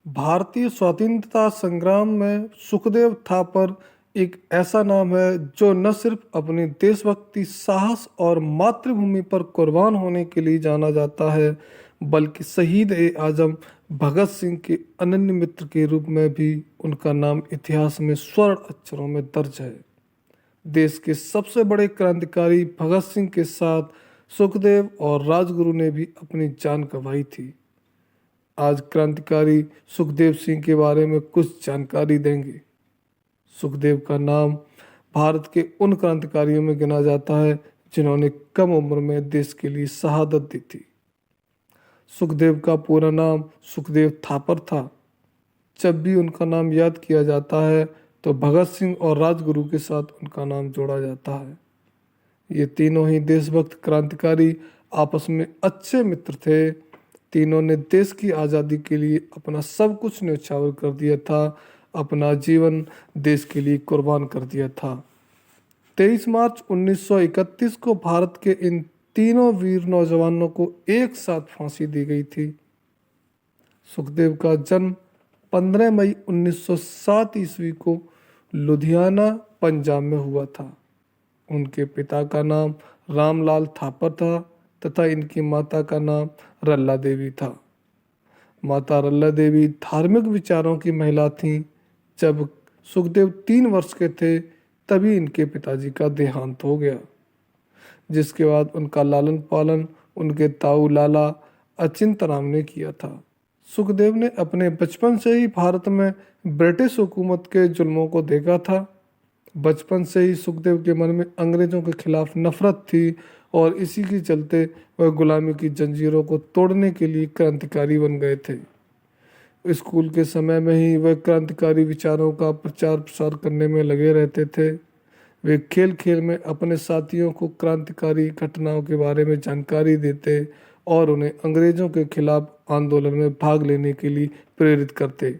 भारतीय स्वतंत्रता संग्राम में सुखदेव थापर एक ऐसा नाम है जो न सिर्फ अपनी देशभक्ति, साहस और मातृभूमि पर कुर्बान होने के लिए जाना जाता है, बल्कि शहीद ए आजम भगत सिंह के अनन्य मित्र के रूप में भी उनका नाम इतिहास में स्वर्ण अक्षरों में दर्ज है। देश के सबसे बड़े क्रांतिकारी भगत सिंह के साथ सुखदेव और राजगुरु ने भी अपनी जान गंवाई थी। आज क्रांतिकारी सुखदेव सिंह के बारे में कुछ जानकारी देंगे। सुखदेव का नाम भारत के उन क्रांतिकारियों में गिना जाता है जिन्होंने कम उम्र में देश के लिए शहादत दी थी। सुखदेव का पूरा नाम सुखदेव थापर था। जब भी उनका नाम याद किया जाता है तो भगत सिंह और राजगुरु के साथ उनका नाम जोड़ा जाता है। ये तीनों ही देशभक्त क्रांतिकारी आपस में अच्छे मित्र थे। तीनों ने देश की आज़ादी के लिए अपना सब कुछ न्यौछावर कर दिया था, अपना जीवन देश के लिए कुर्बान कर दिया था। 23 मार्च 1931 को भारत के इन तीनों वीर नौजवानों को एक साथ फांसी दी गई थी। सुखदेव का जन्म 15 मई 1907 ईस्वी को लुधियाना, पंजाब में हुआ था। उनके पिता का नाम रामलाल थापर था तथा इनकी माता का नाम रल्ला देवी था। माता रल्ला देवी धार्मिक विचारों की महिला थीं। जब सुखदेव 3 वर्ष के थे तभी इनके पिताजी का देहांत हो गया, जिसके बाद उनका लालन पालन उनके ताऊ लाला अचिंत राम ने किया था। सुखदेव ने अपने बचपन से ही भारत में ब्रिटिश हुकूमत के जुल्मों को देखा था। बचपन से ही सुखदेव के मन में अंग्रेजों के खिलाफ नफरत थी और इसी के चलते वह गुलामी की जंजीरों को तोड़ने के लिए क्रांतिकारी बन गए थे। स्कूल के समय में ही वह क्रांतिकारी विचारों का प्रचार प्रसार करने में लगे रहते थे। वे खेल खेल में अपने साथियों को क्रांतिकारी घटनाओं के बारे में जानकारी देते और उन्हें अंग्रेजों के खिलाफ आंदोलन में भाग लेने के लिए प्रेरित करते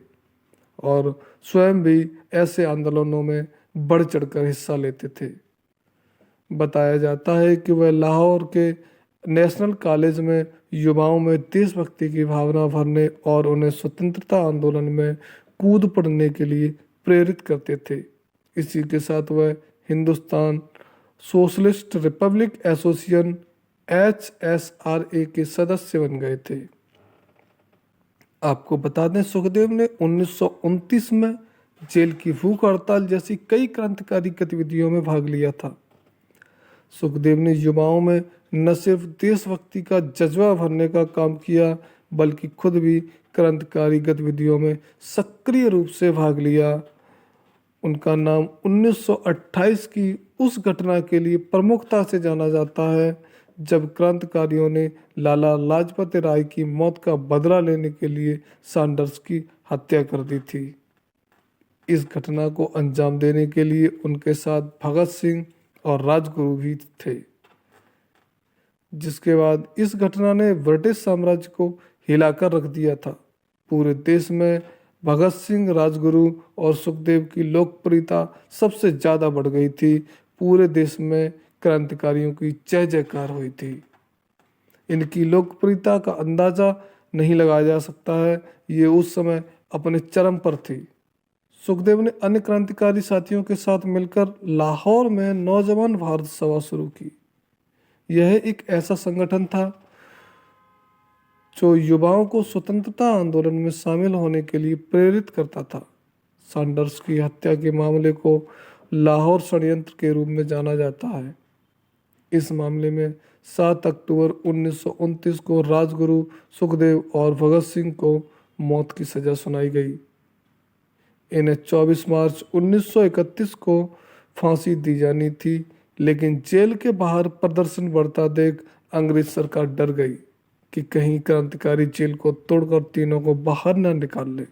और स्वयं भी ऐसे आंदोलनों में बढ़ चढ़कर हिस्सा लेते थे। बताया जाता है कि वह लाहौर के नेशनल कॉलेज में युवाओं में देशभक्ति की भावना भरने और उन्हें स्वतंत्रता आंदोलन में कूद पड़ने के लिए प्रेरित करते थे। इसी के साथ वह Hindustan socialist Republic association HSRA के सदस्य बन गए थे। आपको बता दें, सुखदेव ने 1929 में जेल की भूख हड़ताल जैसी कई क्रांतिकारी गतिविधियों में भाग लिया था। सुखदेव ने युवाओं में न सिर्फ देशभक्ति का जज्बा भरने का काम किया, बल्कि खुद भी क्रांतिकारी गतिविधियों में सक्रिय रूप से भाग लिया। उनका नाम 1928 की उस घटना के लिए प्रमुखता से जाना जाता है जब क्रांतिकारियों ने लाला लाजपत राय की मौत का बदला लेने के लिए सैंडर्स की हत्या कर दी थी। इस घटना को अंजाम देने के लिए उनके साथ भगत सिंह और राजगुरु भी थे। जिसके बाद इस घटना ने ब्रिटिश साम्राज्य को हिलाकर रख दिया था। पूरे देश में भगत सिंह, राजगुरु और सुखदेव की लोकप्रियता सबसे ज़्यादा बढ़ गई थी। पूरे देश में क्रांतिकारियों की जय जयकार हुई थी। इनकी लोकप्रियता का अंदाजा नहीं लगाया जा सकता है। ये उस समय अपने चरम पर थी। सुखदेव ने अन्य क्रांतिकारी साथियों के साथ मिलकर लाहौर में नौजवान भारत सभा शुरू की। यह एक ऐसा संगठन था जो युवाओं को स्वतंत्रता आंदोलन में शामिल होने के लिए प्रेरित करता था। सैंडर्स की हत्या के मामले को लाहौर षड्यंत्र के रूप में जाना जाता है। इस मामले में 7 अक्टूबर 1929 को राजगुरु, सुखदेव और भगत सिंह को मौत की सजा सुनाई गई। इन्हें 24 मार्च 1931 को फांसी दी जानी थी, लेकिन जेल के बाहर प्रदर्शन बढ़ता देख अंग्रेज सरकार डर गई कि कहीं क्रांतिकारी जेल को तोड़कर तीनों को बाहर न निकाल ले।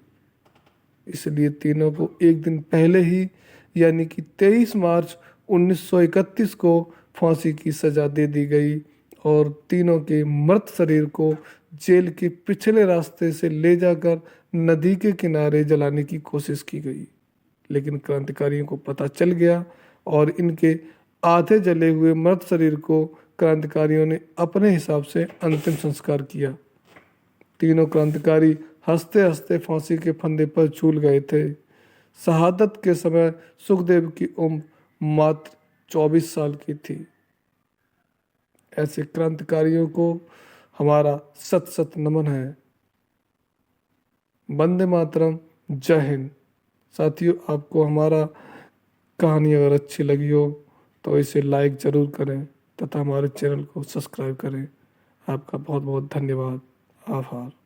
इसलिए तीनों को एक दिन पहले ही यानी कि 23 मार्च 1931 को फांसी की सजा दे दी गई और तीनों के मृत शरीर को जेल के पिछले रास्ते से ले जाकर नदी के किनारे जलाने की कोशिश की गई, लेकिन क्रांतिकारियों को पता चल गया और इनके आधे जले हुए मृत शरीर को क्रांतिकारियों ने अपने हिसाब से अंतिम संस्कार किया। तीनों क्रांतिकारी हंसते हंसते फांसी के फंदे पर झूल गए थे। शहादत के समय सुखदेव की उम्र मात्र 24 साल की थी। ऐसे क्रांतिकारियों को हमारा सत सत नमन है। वंदे मातरम। जय हिंद। साथियों, आपको हमारा कहानी अगर अच्छी लगी हो तो इसे लाइक ज़रूर करें तथा हमारे चैनल को सब्सक्राइब करें। आपका बहुत बहुत धन्यवाद। आभार।